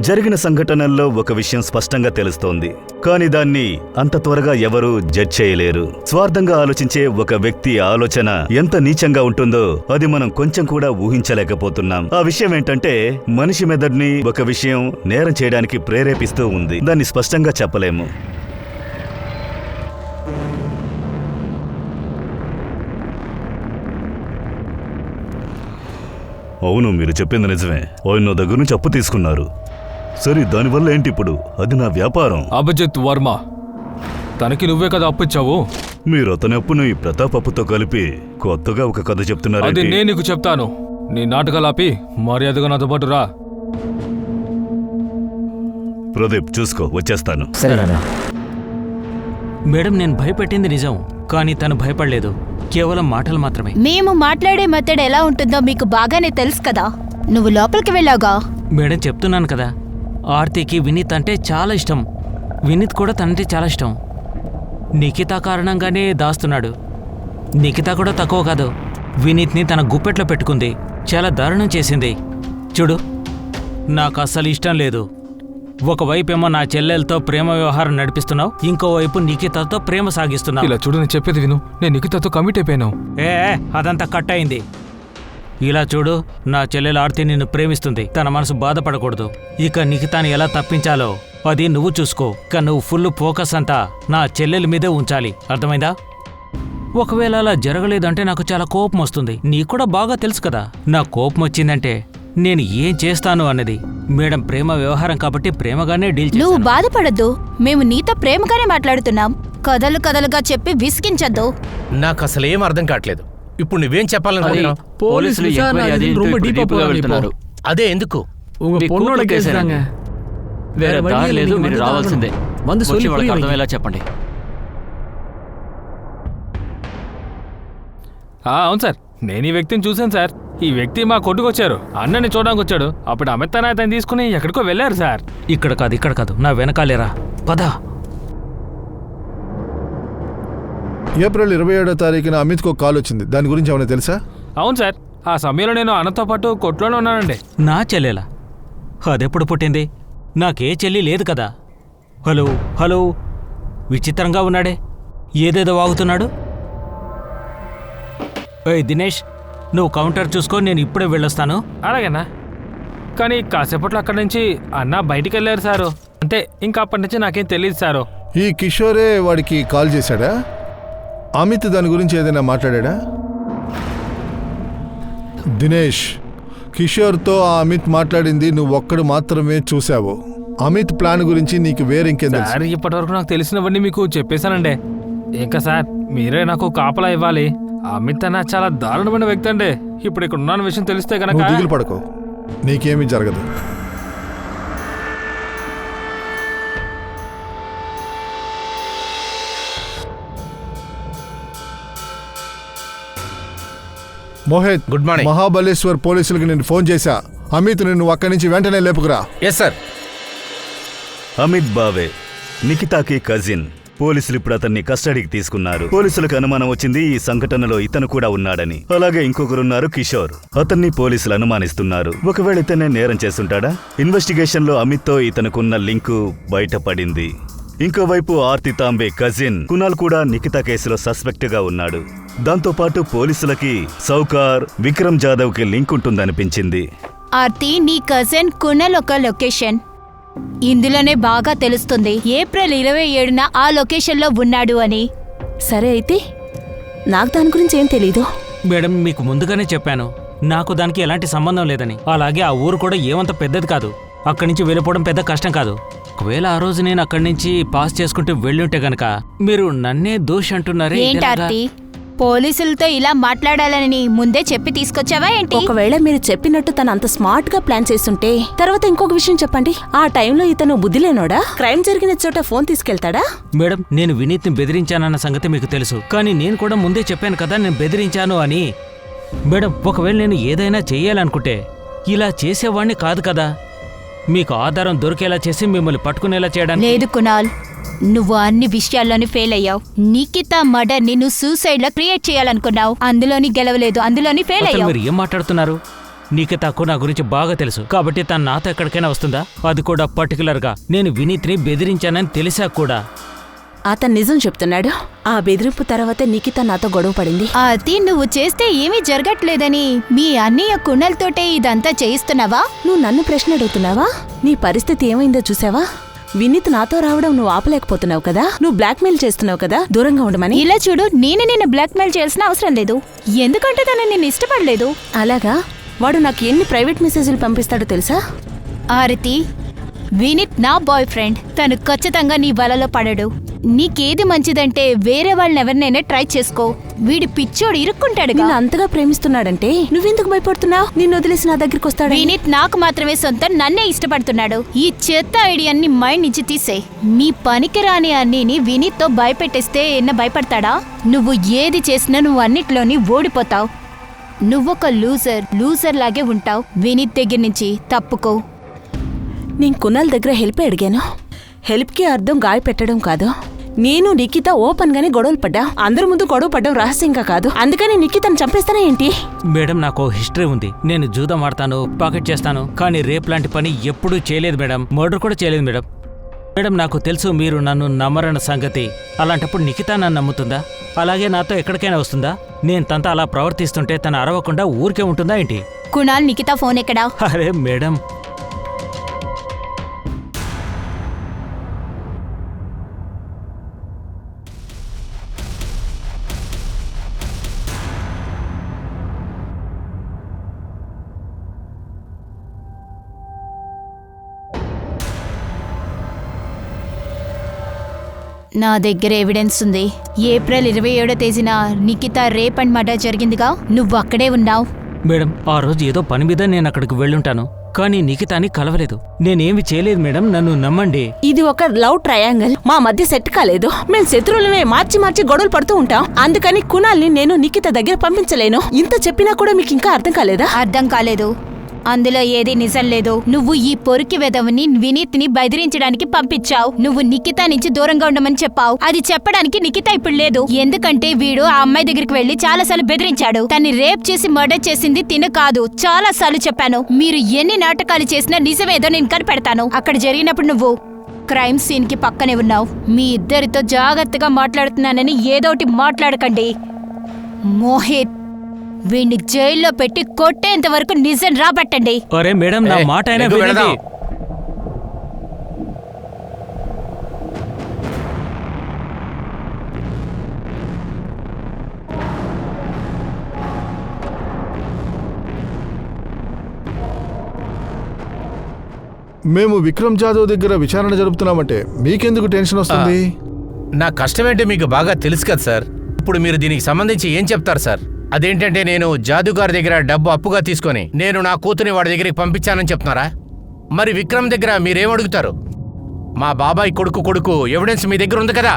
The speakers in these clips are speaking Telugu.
జరిగిన సంఘటనల్లో ఒక విషయం స్పష్టంగా తెలుస్తోంది, కానీ దాన్ని అంత త్వరగా ఎవరూ జడ్జ్ చేయలేరు. స్వార్థంగా ఆలోచించే ఒక వ్యక్తి ఆలోచన ఎంత నీచంగా ఉంటుందో అది మనం కొంచెం కూడా ఊహించలేకపోతున్నాం. ఆ విషయం ఏంటంటే మనిషి మెదడుని ఒక విషయం నేరం చేయడానికి ప్రేరేపిస్తూ ఉంది. దాన్ని స్పష్టంగా చెప్పలేము. అవును, మీరు చెప్పింది నిజమే. ఆయన నా దగ్గర నుంచి అప్పు తీసుకున్నారు. సరే, దానివల్ల ఏంటి ఇప్పుడు? అది నా వ్యాపారం. అభిజిత్ వర్మ, తనకి నువ్వే కదా అప్పిచ్చావు. మీరు అతని అప్పుని ప్రతాప్ అప్పుతో కలిపి కొత్తగా ఒక కథ చెప్తున్నారు. అది నేను నీకు చెప్తాను. నీ నాటకాలు ఆపి మర్యాదగా నాతో పాటు రా. ప్రదీప్, చూసుకో, వచ్చేస్తాను. మేడం, నేను భయపెట్టింది నిజం, కానీ తను భయపడలేదు. కేవలం మాటలు మాత్రమే. మేము మాట్లాడే మెథడ్ ఎలా ఉంటుందో మీకు బాగానే తెలుసు కదా. నువ్వు లోపలికి వెళ్ళావుగా. మేడం, చెప్తున్నాను కదా, ఆర్తికి వినీత్ అంటే చాలా ఇష్టం. వినీత్ కూడా తనంటే చాలా ఇష్టం. నిఖిత కారణంగానే దాస్తున్నాడు. నిఖిత కూడా తక్కువ కాదు, వినీత్ని తన గుప్పెట్లో పెట్టుకుంది. చాలా దారుణం చేసింది. చూడు, నాకు అస్సలు ఇష్టం లేదు. ఒకవైపేమో నా చెల్లెలతో ప్రేమ వ్యవహారం నడిపిస్తున్నావు, ఇంకోవైపు నిఖితతో ప్రేమ సాగిస్తున్నావు. ఇలా చూడు, నేను చెప్పేది విను. నేను నిఖితతో కమిట్ అయిపోయాను. అదంతా కట్ అయింది. ఇలా చూడు, నా చెల్లెలు ఆర్తి నిన్ను ప్రేమిస్తుంది. తన మనసు బాధపడకూడదు. ఇక నిఖితాని ఎలా తప్పించాలో అది నువ్వు చూసుకో. ఇక నువ్వు ఫుల్ ఫోకస్ అంతా నా చెల్లెల మీదే ఉంచాలి. అర్థమైందా? ఒకవేళ అలా జరగలేదంటే నాకు చాలా కోపం వస్తుంది. నీకు కూడా బాగా తెలుసు కదా, నా కోపం వచ్చిందంటే నేను ఏం చేస్తాను అన్నది. మేడం, ప్రేమ వ్యవహారం కాబట్టి ప్రేమగానే డీల్ చేస్తాను. నువ్వు బాధపడద్దు, మేము నీతో ప్రేమగానే మాట్లాడుతున్నాం. కథలు కథలుగా చెప్పి విసిగించద్దు. నాకు అసలు ఏం అర్థం కావట్లేదు. ఇప్పుడు నువ్వేం చెప్పాలనుకుంటున్నావు? పోలీసులు ரொம்ப డీప్గా వెళ్తున్నారు. అదే ఎందుకు? పొన్నోడ కేసుறாங்க. వేరే దారి లేదు, మీరు రావాల్సిందే. వచ్చి వాళ్ళకి అర్థమయ్యేలా చెప్పండి. అవును సార్, నేను ఈ వ్యక్తిని చూశాను సార్. ఈ వ్యక్తి మా కొట్టుకొచ్చారు, అన్నని చూడడానికి వచ్చాడు. అప్పుడు అమిత్ అతను తీసుకుని ఎక్కడికో వెళ్ళారు సార్. ఇక్కడ కాదు, నా వెనకాలేరా, పదా. ఏప్రిల్ 27వ తారీఖున అమిత్కు ఒక కాల్ వచ్చింది. దాని గురించి ఏమైనా తెలుసా? అవును సార్, ఆ సమయంలో నేను అన్నతో పాటు కొట్లోనే ఉన్నానండి. నా చెల్లెలా? అదెప్పుడు పుట్టింది? నాకే చెల్లి లేదు కదా. హలో హలో, విచిత్రంగా ఉన్నాడే, ఏదేదో వాగుతున్నాడు. ఏయ్ దినేష్, నువ్వు కౌంటర్ చూసుకో, నేను ఇప్పుడే వెళ్ళొస్తాను. అలాగేనా? కానీ కాసేపట్లో అక్కడి నుంచి అన్న బయటికి వెళ్ళారు సారు. అంతే, ఇంకా అప్పటి నుంచి నాకేం తెలియదు సారు. ఈ కిషోరే వాడికి కాల్ చేశాడా? అమిత్ దాని గురించి ఏదైనా మాట్లాడా? దినేష్, కిషోర్తో ఆ అమిత్ మాట్లాడింది నువ్వు ఒక్కడు మాత్రమే చూసావు. అమిత్ ప్లాన్ గురించి నీకు వేరే ఇంకేం తెలుసు? సార్, ఇప్పటి వరకు నాకు తెలిసినవన్నీ మీకు చెప్పేశానండి. ఇంకా సార్, మీరే నాకు కాపలా ఇవ్వాలి. అమిత్ అన్న చాలా దారుణమైన వ్యక్తి అండి. ఇప్పుడు ఇక్కడ ఉన్న విషయం తెలిస్తే కనుక నువ్వు దిగులు పడకు, నీకేమీ జరగదు. Mohit, good morning. మహాబలేశ్వర్ పోలీసులకు నేను ఫోన్ చేశా. అమిత్ నిన్ను అక్కడి నుంచి వెంటనే లేపుకురా. Yes sir. అమిత్ బావే, నిఖితాకి కజిన్. పోలీసులు ఇప్పుడు అతన్ని కస్టడీకి తీసుకున్నారు. పోలీసులకు అనుమానం వచ్చింది ఈ సంఘటనలో ఇతను కూడా ఉన్నాడని. అలాగే ఇంకొకరున్నారు కిషోర్. అతన్ని పోలీసులు అనుమానిస్తున్నారు. ఒకవేళ ఇతనే నేరం చేస్తుంటాడా? ఇన్వెస్టిగేషన్ లో అమిత్ తో ఇతనుకున్న లింకు బయటపడింది. ఇంకోవైపు ఆర్తి తాంబే కజిన్ కునాల్ కూడా నిఖితా కేసులో సస్పెక్ట్ గా ఉన్నాడు. దాంతోపాటు పోలీసులకి సౌకార్, విక్రమ్ జాదవ్ కి లింక్ ఉంటుందనిపించింది. ఆర్తి, నీ కజిన్ కునల్ ఒక లొకేషన్ ఇందులోనే బాగా తెలుస్తుంది. ఏప్రిల్ 27న ఆ లొకేషన్లో ఉన్నాడు అని. సరే, అయితే నాకు దాని గురించి ఏం తెలీదు. మేడం, మీకు ముందుగానే చెప్పాను, నాకు దానికి ఎలాంటి సంబంధం లేదని. అలాగే ఆ ఊరు కూడా ఏమంత పెద్దది కాదు. అక్కడి నుంచి వెళ్ళిపోవడం పెద్ద కష్టం కాదు. ఒకవేళ ఆ రోజు నేను అక్కడి నుంచి పాస్ చేసుకుంటూ వెళ్ళుంటే గనక మీరు నన్నే దోషి అంటున్నారే. ఏంటార్తి, పోలీసులతో ఇలా మాట్లాడాలని ముందే చెప్పి తీసుకొచ్చావా ఏంటి? ఒకవేళ మీరు చెప్పినట్టు తను అంత స్మార్ట్ గా ప్లాన్ చేస్తుంటే, తర్వాత ఇంకొక విషయం చెప్పండి. ఆ టైంలో ఇతను బుద్ధి లేనోడా? క్రైమ్ జరిగిన చోట ఫోన్ తీసుకెళ్తాడా? మేడం, నేను వినీత్ని బెదిరించానన్న సంగతి మీకు తెలుసు, కానీ నేను కూడా ముందే చెప్పాను కదా నేను బెదిరించాను అని. మేడం, ఒకవేళ నేను ఏదైనా చెయ్యాలనుకుంటే ఇలా చేసేవాణ్ణి కాదు కదా. మీకు ఆధారం దొరికేలా చేసి మిమ్మల్ని పట్టుకునేలా చేయడానికి. లేదు కునాల్, నువ్వు అన్ని విషయాల్లోని ఫెయిల్ అయ్యావు. నిఖితా మర్డర్ ని నువ్వు సూసైడ్ లా క్రియేట్ చేయాలనుకున్నావు. అందులోని గెలవలేదు, అందులోని ఫెయిల్ అయ్యావు. మీరు ఏం మాట్లాడుతున్నారు? నిఖితకు నా గురించి బాగా తెలుసు కాబట్టి తను నాతో ఎక్కడికైనా వస్తుందా? అది కూడా పర్టికులర్గా నేను వినీత్ని బెదిరించానని తెలిసా కూడా. అతను నిజం చెప్తున్నాడు. ఆ బెదిరింపు తర్వాత నిఖిత నాతో గొడవ పడింది. అది నువ్వు చేస్తే ఏమీ జరగట్లేదని మీ అన్నయ్య కుండలతోటే ఇదంతా చేయిస్తున్నావా? నువ్వు నన్ను ప్రశ్న అడుగుతున్నావా? నీ పరిస్థితి ఏమైందో చూసావా? వినీత్ నాతో రావడం నువ్వు ఆపలేకపోతున్నావు కదా, నువ్వు బ్లాక్మెయిల్ చేస్తున్నావు కదా దూరంగా ఉండమని. ఇలా చూడు, నిన్ను బ్లాక్మెయిల్ చేయాల్సిన అవసరం లేదు, ఎందుకంటే తను నిన్ను ఇష్టపడలేదు. అలాగా? వాడు నాకు ఎన్ని ప్రైవేట్ మెసేజ్లు పంపిస్తాడో తెలుసా? ఆరతి, వినీత్ నా బాయ్ ఫ్రెండ్. తను ఖచ్చితంగా నీ వలలో పడడు. నీకేది మంచిదంటే వేరే వాళ్ళని ఎవరినైనా ట్రై చేసుకో. వీడి పిచ్చోడు ఇరుక్కుంటాడు. నిన్ను అంతగా ప్రేమిస్తున్నాడంటే నువ్వెందుకు భయపడుతున్నావు? నిన్ను వదిలేసి నా దగ్గరికి వస్తాడు. వినీత్ నాకు మాత్రమే సొంతం, నన్నే ఇష్టపడుతున్నాడు. ఈ చెత్త ఐడియాన్ని మైండ్ నుంచి తీసే. మీ పనికిరాని అన్నీని వినీత్ తో భయపెట్టేస్తే ఎన్న భయపడతాడా? నువ్వు ఏది చేసినా నువ్వు అన్నిట్లోని ఓడిపోతావు. నువ్వొక లూజర్ లాగే ఉంటావు. వినీత్ దగ్గర నుంచి తప్పుకో. నేను కునాల్ దగ్గర హెల్ప్ అడిగాను. హెల్ప్కి అర్థం గాయపెట్టడం కాదు. నేను నిఖిత ఓపెన్ గానే గొడవలు పడ్డా. అందరి ముందు గొడవ పడ్డం రహస్యంగా కాదు. అందుకని నిఖితను చంపేస్తానా ఏంటి? మేడం, నాకు హిస్టరీ ఉంది. నేను జూదం ఆడతాను, పాకెట్ చేస్తాను, కానీ రేప్ లాంటి పని ఎప్పుడూ చేయలేదు మేడం. మర్డర్ కూడా చేయలేదు మేడం. మేడం, నాకు తెలుసు మీరు నన్ను నమ్మరన్న సంగతి. అలాంటప్పుడు నిఖిత నన్ను నమ్ముతుందా? అలాగే నాతో ఎక్కడికైనా వస్తుందా? నేను తనతో అలా ప్రవర్తిస్తుంటే తను అరవకుండా ఊరికే ఉంటుందా ఏంటి? కునాల్, నిఖిత ఫోన్ ఎక్కడా? అరే మేడం, నా దగ్గర ఎవిడెన్స్ ఉంది. ఏప్రిల్ 27వ తేదీన నిఖిత రేప్ అండ్ మర్డర్ జరిగిందిగా, నువ్వు అక్కడే ఉన్నావు. మేడం, ఆ రోజు ఏదో పని మీద నేను అక్కడికి వెళ్ళుంటాను, కానీ నిఖితాని కలవలేదు. నేనేమి చేయలేదు మేడం, నన్ను నమ్మండి. ఇది ఒక లవ్ ట్రయాంగిల్. మా మధ్య సెట్ కాలేదు. మేము శత్రువులనే మార్చి గొడవలు పడుతూ ఉంటాం. అందుకని కునాల్ని నేను నిఖిత దగ్గర పంపించలేను. ఇంత చెప్పినా కూడా మీకు ఇంకా అర్థం కాలేదా? అర్థం కాలేదు. అందులో ఏది నిజం లేదు. నువ్వు ఈ పొరికి వెదవని వినీత్ ని బెదిరించడానికి పంపించావు. నువ్వు నిఖిత నుంచి దూరంగా ఉండమని చెప్పావు. అది చెప్పడానికి నిఖిత ఇప్పుడు లేదు. ఎందుకంటే వీడు ఆ అమ్మాయి దగ్గరికి వెళ్లి చాలా సార్లు బెదిరించాడు. తన్ని రేప్ చేసి మర్డర్ చేసింది తిను కాదు. చాలా సార్లు చెప్పాను. మీరు ఎన్ని నాటకాలు చేసినా నిజమేదో నేను కనిపెడతాను. అక్కడ జరిగినప్పుడు నువ్వు క్రైమ్ సీన్ కి పక్కనే ఉన్నావు. మీ ఇద్దరితో జాగ్రత్తగా మాట్లాడుతున్నానని ఏదోటి మాట్లాడకండి. మోహిత్, వీణ్ణి జైల్లో పెట్టి కొట్టేంత వరకు నిజం రాబట్టండి. అరే మేడం, నా మాట అయినా వినండి. మేము విక్రమ్ జాదవ్ దగ్గర విచారణ జరుపుతున్నామంటే మీకెందుకు టెన్షన్ వస్తుంది? నా కష్టమేంటి మీకు బాగా తెలుసు కదా సార్. ఇప్పుడు మీరు దీనికి సంబంధించి ఏం చెప్తారు సార్? అదేంటంటే నేను జాదుగారి దగ్గర డబ్బు అప్పుగా తీసుకొని నేను నా కూతురిని వాడి దగ్గరికి పంపించానని చెప్తున్నారా? మరి విక్రమ్ దగ్గర మీరేమడుగుతారు? మా బాబాయ్ కొడుకు ఎవిడెన్స్ మీ దగ్గర ఉంది కదా,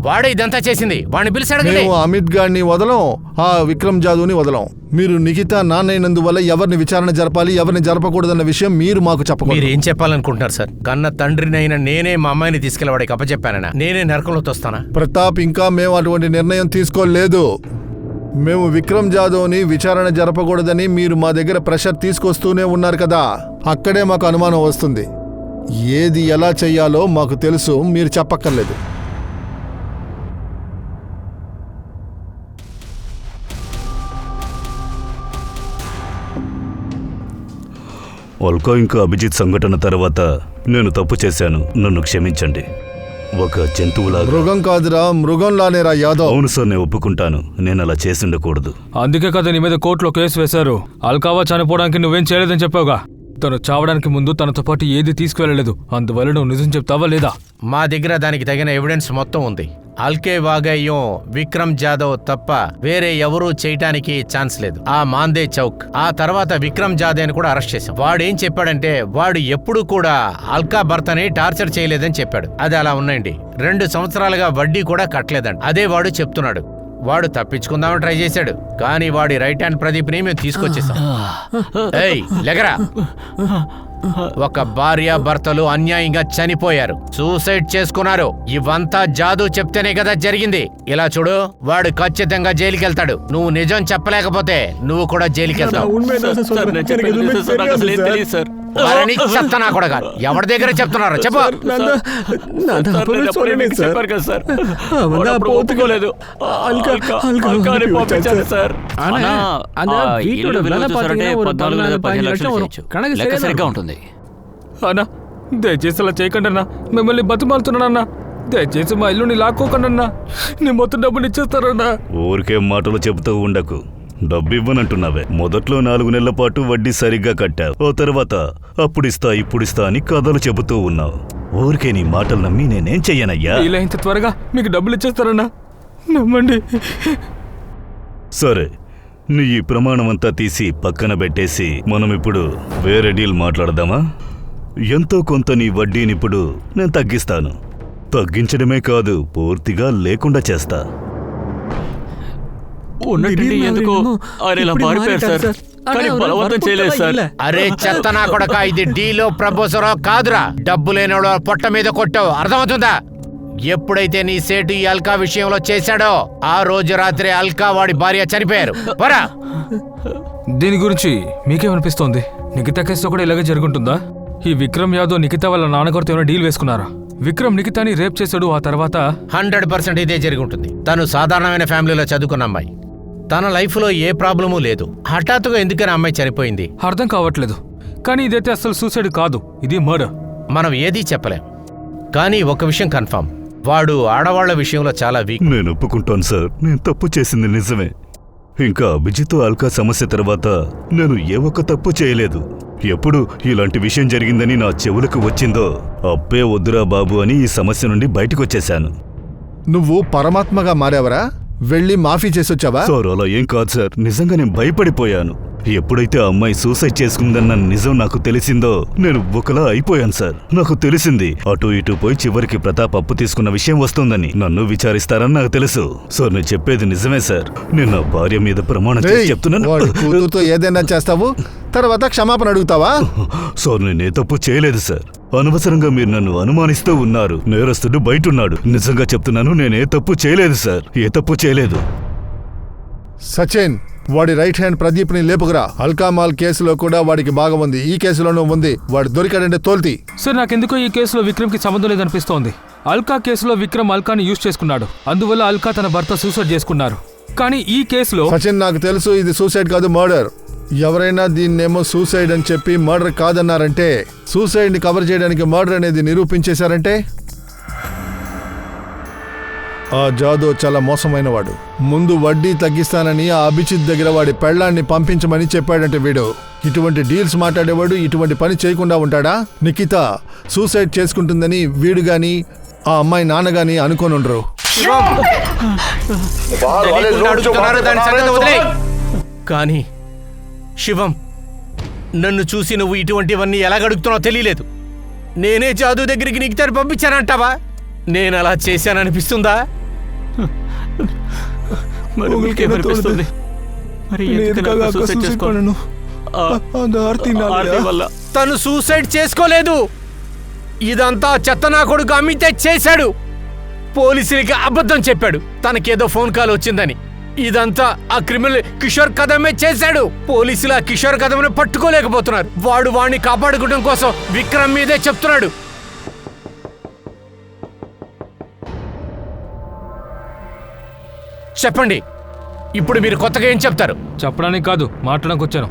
వాడే ఇదంతా చేసింది. వాడిని పిలిచాడు. మేము అమిత్ గారిని వదలం, ఆ విక్రమ్ జాదవ్ని వదలం. మీరు నిఖిత నాన్నైనందువల్ల ఎవరిని విచారణ జరపాలి, ఎవరిని జరపకూడదన్న విషయం మీరు మాకు చెప్పకూడదు. మీరు ఏం చెప్పాలనుకుంటున్నారు సార్? కన్న తండ్రినైనా నేనే మా అమ్మాయిని తీసుకెళ్లి వాడికి అప్పచెప్పానన్నా నేనే నరకంలో తోస్తానా? ప్రతాప్, ఇంకా మేము అటువంటి నిర్ణయం తీసుకోలేదు. మేము విక్రమ్ జాదవ్ని విచారణ జరపకూడదని మీరు మా దగ్గర ప్రెషర్ తీసుకొస్తూనే ఉన్నారు కదా, అక్కడే మాకు అనుమానం వస్తుంది. ఏది ఎలా చెయ్యాలో మాకు తెలుసు, మీరు చెప్పక్కర్లేదు. ఒల్కా ఇంకా అభిజిత్ సంఘటన తర్వాత నేను తప్పు చేశాను, నన్ను క్షమించండి. ఒక జంతువులా. మృగం కాదురా, మృగంలానేరా యాదవ్. అవును సార్, నేను ఒప్పుకుంటాను. నేను అలా చేసిండకూడదు. అందుకే కదా నీ మీద కోర్టులో కేసు వేశారు. అల్కావా చనిపోవడానికి నువ్వేం చేయలేదని చెప్పావుగా. తను చావడానికి ముందు తనతో పాటు ఏది తీసుకువెళ్ళలేదు. అందువల్ల నువ్వు నిజం చెప్తావా లేదా? మా దగ్గర దానికి తగిన ఎవిడెన్స్ మొత్తం ఉంది. అల్కే వాగయ్యం విక్రమ్ జాదవ్ తప్ప వేరే ఎవరూ చేయటానికి ఛాన్స్ లేదు. ఆ మాందే చౌక్ ఆ తర్వాత విక్రమ్ జాదవ్ ని కూడా అరెస్ట్ చేశాం. వాడేం చెప్పాడంటే వాడు ఎప్పుడు కూడా అల్కా భర్తని టార్చర్ చేయలేదని చెప్పాడు. అది అలా ఉన్నాయండి. 2 సంవత్సరాలుగా వడ్డీ కూడా కట్టలేదండి. అదే వాడు చెప్తున్నాడు. వాడు తప్పించుకుందామని ట్రై చేశాడు, కానీ వాడి రైట్ హ్యాండ్ ప్రదీప్ని మేము తీసుకొచ్చేసాం. ఏయ్ లెగరా. ఒక భార్య భర్తలు అన్యాయంగా చనిపోయారు, సూసైడ్ చేసుకున్నారు. ఇవంతా జాదు చెప్తేనే కదా జరిగింది. ఇలా చూడు, వాడు ఖచ్చితంగా జైలుకి వెళ్తాడు. నువ్వు నిజం చెప్పలేకపోతే నువ్వు కూడా జైలుకి వెళ్తావు. సార్, నేను చెప్పేది నిజం సార్, నాకు అసలు ఏం తెలియదు సార్. వారిని చెప్తానా కూడా కాదు. ఎవరి దగ్గర చెప్తున్నారు చెప్పు. సార్, నేను అప్పుడే మీకు చెప్పాను కదా సార్, వాడు అప్పుడు ఒప్పుకోలేదు. అల్కాని పంపించాను సార్. అన్నా, ఆ ఇల్లు విలువ చూసారంటే 14 లేదా 15 లక్షలు చేయొచ్చు. లెక్క సరిగ్గా ఉంటుంది. అన్నా దయచేసి అలా చేయకండి అన్నా, మిమ్మల్ని బతిమాలుతున్నానన్నా. దయచేసి మా ఇల్లుని లాక్కోకండి అన్నా, నీ మొత్తం డబ్బులు ఇచ్చేస్తారన్నా. ఊరికే మాటలు చెబుతూ ఉండకు. డబ్బు ఇవ్వనంటున్నావే. మొదట్లో 4 నెలల పాటు వడ్డీ సరిగ్గా కట్టావు. ఓ తర్వాత అప్పుడిస్తా ఇప్పుడిస్తా అని కథలు చెబుతూ ఉన్నావు. ఊరికే నీ మాటలు నమ్మి నేనేం చెయ్యనయ్యా. ఇలా ఇంత త్వరగా మీకు డబ్బులు ఇచ్చేస్తారన్నా, నమ్మండి. సరే, నీ ఈ ప్రమాణం అంతా తీసి పక్కన పెట్టేసి మనం ఇప్పుడు వేరే డీల్ మాట్లాడదామా? ఎంతో కొంత నీ వడ్డీనిప్పుడు నేను తగ్గిస్తాను. తగ్గించడమే కాదు, పూర్తిగా లేకుండా చేస్తా. ఉన్నట్టుండి ఎందుకో ఆయన ఇలా మారిపోయారు సార్, కానీ బలవంతం చేయలేదు సార్. అరే చెత్త నా కొడక, ఇది డీలో ప్రపోజరో కాదురా. డబ్బు లేనోడో పొట్ట మీద కొట్టావు, అర్థమవుతుందా? ఎప్పుడైతే నీ సేటు ఈ అల్కా విషయంలో చేశాడో ఆ రోజు రాత్రి అల్కా వాడి భార్య చనిపోయారు. పరా. దీని గురించి మీకేమనిపిస్తోంది? నిఖితా కేసులో కూడా ఇలాగే జరుగుతుందా? ఈ విక్రమ్ యాదవ్ నిఖితా వాళ్ళ నాన్నగారితో ఏమైనా డీల్ వేసుకున్నారా? విక్రమ్ నిఖితాని రేప్ చేశాడు, ఆ తర్వాత 100% ఇదే జరిగి ఉంటుంది. తను సాధారణమైన ఫ్యామిలీలో చదువుకున్న అమ్మాయి, తన లైఫ్లో ఏ ప్రాబ్లమూ లేదు. హఠాత్తుగా ఎందుకని అమ్మాయి చనిపోయింది అర్థం కావట్లేదు. కానీ ఇదైతే అసలు సూసైడ్ కాదు, ఇది మర్డర్. మనం ఏదీ చెప్పలేం. కానీ ఒక విషయం కన్ఫర్మ్, వాడు ఆడవాళ్ల విషయంలో చాలా వీక్. నేను ఒప్పుకుంటాను సార్, నేను తప్పు చేసింది నిజమే. ఇంకా అభిజిత్ అల్కా సమస్య తర్వాత నేను ఏ ఒక్క తప్పు చేయలేదు. ఎప్పుడు ఇలాంటి విషయం జరిగిందని నా చెవులకు వచ్చిందో అబ్బే వద్దురా బాబు అని ఈ సమస్య నుండి బయటకొచ్చేశాను. నువ్వు పరమాత్మగా మారావరా? వెళ్ళి మాఫీ చేసొచ్చావా? సార్ అలా ఏం కాదు సార్, నిజంగా నేను భయపడిపోయాను. ఎప్పుడైతే ఆ అమ్మాయి సూసైడ్ చేసుకుందన్న నిజం నాకు తెలిసిందో నేను ఒకలా అయిపోయాను సార్. నాకు తెలిసింది అటు ఇటు పోయి చివరికి ప్రతాప్ అప్పు తీసుకున్న విషయం వస్తుందని. నన్ను విచారిస్తారని నాకు తెలుసు. సార్ నేను చెప్పేది నిజమే సార్. నేను నా భార్య మీద ప్రమాణం చేసి చెప్తున్నాను. వాడి కూతురుతో ఏదైనా చేస్తావు, తర్వాత క్షమాపణ అడుగుతావా? సార్ నేనే తప్పు చేయలేదు సార్. అనవసరంగా మీరు నన్ను అనుమానిస్తూ ఉన్నారు. నేరస్తుడు బయటున్నాడు. నిజంగా చెప్తున్నాను, నేనే తప్పు చేయలేదు సార్, ఏ తప్పు చేయలేదు. సచిన్, వాడి రైట్ హ్యాండ్ ప్రదీప్ని లేపుకురా. అల్కామాల్ కేసులో కూడా వాడికి భాగం ఉంది, ఈ కేసులోనూ ఉంది. వాడు దొరికాడంటే తోల్తి. సార్ నాకెందుకో ఈ కేసులో విక్రమ్కి సంబంధం లేదనిపిస్తోంది. అల్కా కేసులో విక్రమ్ అల్కాని యూజ్ చేసుకున్నాడు, అందువల్ల అల్కా తన భర్త సూసైడ్ చేసుకున్నారు. కానీ ఈ కేసులో సచిన్, నాకు తెలుసు ఇది సూసైడ్ కాదు, మర్డర్. ఎవరైనా దీన్నేమో సూసైడ్ అని చెప్పి మర్డర్ కాదన్నారంటే, సూసైడ్ ని కవర్ చేయడానికి మర్డర్ అనేది నిరూపించేశారంటే, ఆ జాదో చాలా మోసమైన వాడు. ముందు వడ్డీ తగ్గిస్తానని ఆ అభిజిత్ దగ్గర వాడి పెళ్ళాన్ని పంపించమని చెప్పాడంటే వీడు. ఇటువంటి డీల్స్ మాట్లాడేవాడు ఇటువంటి పని చేయకుండా ఉంటాడా? నిఖిత సూసైడ్ చేసుకుంటుందని వీడు గాని ఆ అమ్మాయి నాన్నగాని అనుకోనుండ్రు. కానీ శివం, నన్ను చూసి నువ్వు ఇటువంటివన్నీ ఎలా గడుగుతున్నావో తెలియలేదు. నేనే జాదు దగ్గరికి నిఖితాన్ని పంపించానంటావా? నేను అలా చేశాననిపిస్తుందా? మరి మీకేమనిపిస్తుంది? మరి ఎందుకని అలా సూసైడ్ చేసుకోను? ఆర్తి వల్ల. తను సూసైడ్ చేసుకోలేదు. ఇదంతా చెత్త నా కొడుకు అమ్మితే చేశాడు. పోలీసులకి అబద్ధం చెప్పాడు, తనకేదో ఫోన్ కాల్ వచ్చిందని. ఇదంతా ఆ క్రిమినల్ కిషోర్ కదమే చేశాడు. పోలీసులు ఆ కిషోర్ కదమ్ని పట్టుకోలేకపోతున్నారు. వాడు వాడిని కాపాడుకోవడం కోసం విక్రమ్ మీదే చెప్తున్నాడు. చెప్పండి, ఇప్పుడు మీరు కొత్తగా ఏం చెప్తారు? చెప్పడానికి కాదు, మాట్లాడడానికి వచ్చాను.